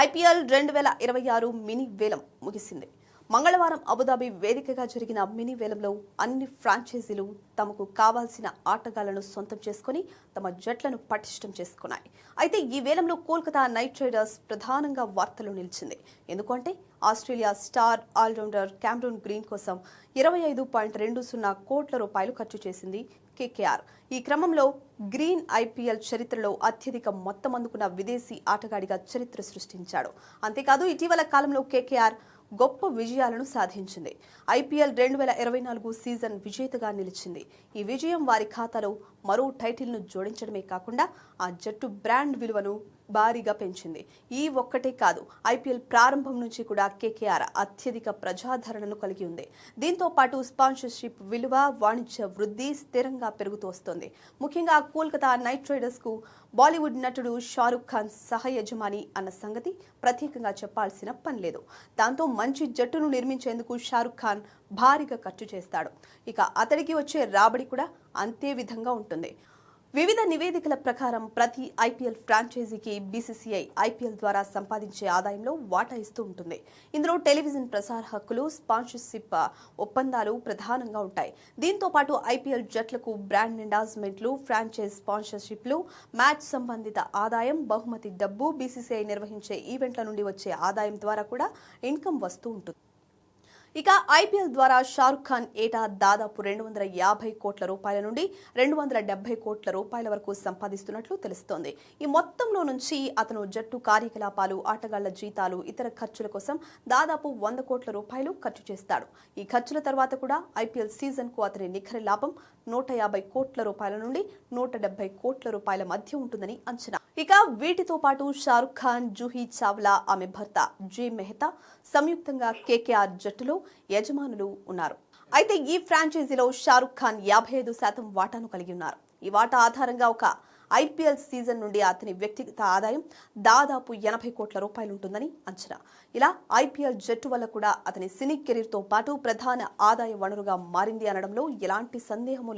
IPL 2026 mini వేలం ముగిసింది. మంగళవారం అబుదాబి వేదికగా జరిగిన మినీ వేలంలో అన్ని ఫ్రాంచైజీలు తమకు కావాల్సిన ఆటగాళ్లను సొంతం చేసుకుని తమ జట్లను పటిష్టం చేసుకున్నాయి. అయితే ఈ వేలంలో కోల్కతా నైట్ రైడర్స్ ప్రధానంగా వార్తల్లో నిలిచింది. ఎందుకంటే Australia star allrounder Cameron Green కోసం 25.20 కోట్ల రూపాయలు ఖర్చు చేసింది కేకేఆర్. ఈ క్రమంలో గ్రీన్ ఐపీఎల్ చరిత్రలో అత్యధిక మొత్తం అందుకున్న విదేశీ ఆటగాడిగా చరిత్ర సృష్టించాడు. అంతేకాదు ఇటీవల కాలంలో కేకేఆర్ గొప్ప విజయాలను సాధించింది. ఐపీఎల్ 2024 సీజన్ విజేతగా నిలిచింది. ఈ విజయం వారి ఖాతాలో మరో టైటిల్ను జోడించడమే కాకుండా ఆ జట్టు బ్రాండ్ విలువను భారీగా పెంచింది. ఈ ఒక్కటే కాదు, ఐపీఎల్ ప్రారంభం నుంచి కూడా కేకేఆర్ అత్యధిక ప్రజాదరణను కలిగి ఉంది. దీంతో పాటు స్పాన్సర్షిప్ విలువ, వాణిజ్య వృద్ధి స్థిరంగా పెరుగుతూ వస్తోంది. ముఖ్యంగా కోల్కతా నైట్ రైడర్స్ కు బాలీవుడ్ నటుడు షారుఖ్ ఖాన్ సహ యజమాని అన్న సంగతి ప్రత్యేకంగా చెప్పాల్సిన పని లేదు. దాంతో మంచి జట్టును నిర్మించేందుకు షారుఖ్ ఖాన్ భారీగా ఖర్చు చేస్తాడు. ఇక అతడికి వచ్చే రాబడి కూడా అంతే విధంగా ఉంటుంది. వివిధ నివేదికల ప్రకారం ప్రతి ఐపీఎల్ ఫ్రాంచైజీకి బీసీసీఐ ఐపీఎల్ ద్వారా సంపాదించే ఆదాయంలో వాటా ఇస్తూ ఉంటుంది. ఇందులో టెలివిజన్ ప్రసార హక్కులు, స్పాన్సర్షిప్ ఒప్పందాలు ప్రధానంగా ఉంటాయి. దీంతో పాటు ఐపీఎల్ జట్లకు బ్రాండ్ ఎండార్స్మెంట్లు, ఫ్రాంచైజ్ స్పాన్సర్షిప్లు, మ్యాచ్ సంబంధిత ఆదాయం, బహుమతి డబ్బు, బీసీసీఐ నిర్వహించే ఈవెంట్ల నుండి వచ్చే ఆదాయం ద్వారా కూడా ఇన్కమ్ వస్తూ ఉంటుంది. ఇక ఐపీఎల్ ద్వారా షారుఖ్ ఖాన్ ఏటా దాదాపు 250 కోట్ల రూపాయల నుండి 270 కోట్ల రూపాయల వరకు సంపాదిస్తున్నట్లు తెలుస్తోంది. ఈ మొత్తంలో నుంచి అతను జట్టు కార్యకలాపాలు, ఆటగాళ్ల జీతాలు, ఇతర ఖర్చుల కోసం దాదాపు 100 కోట్ల రూపాయలు ఖర్చు చేస్తాడు. ఈ ఖర్చుల తర్వాత కూడా ఐపీఎల్ సీజన్ కు అతని నికర లాభం 150 కోట్ల రూపాయల నుండి 170 కోట్ల రూపాయల మధ్య ఉంటుందని అంచనా. ఇక వీటితో పాటు షారుఖ్ ఖాన్, జూహీ చావ్లా, ఆమె భర్త జే మెహతా సంయుక్తంగా కేకేఆర్ జట్టులో యజమానులు ఉన్నారు. అయితే ఈ ఫ్రాంచైజీలో షారుఖ్ ఖాన్ 55% వాటాను కలిగి ఉన్నారు. ఈ వాటా ఆధారంగా ఒక ఐపీఎల్ సీజన్ నుండి అతని వ్యక్తిగత ఆదాయం దాదాపు 80 కోట్ల రూపాయలు ఉంటుందని అంచనా. ఇలా ఐపీఎల్ జట్టు వల్ల కూడా అతని సినీ కెరీర్తో పాటు ప్రధాన ఆదాయ వనరుగా మారింది అనడంలో ఎలాంటి సందేహమూ లేదు.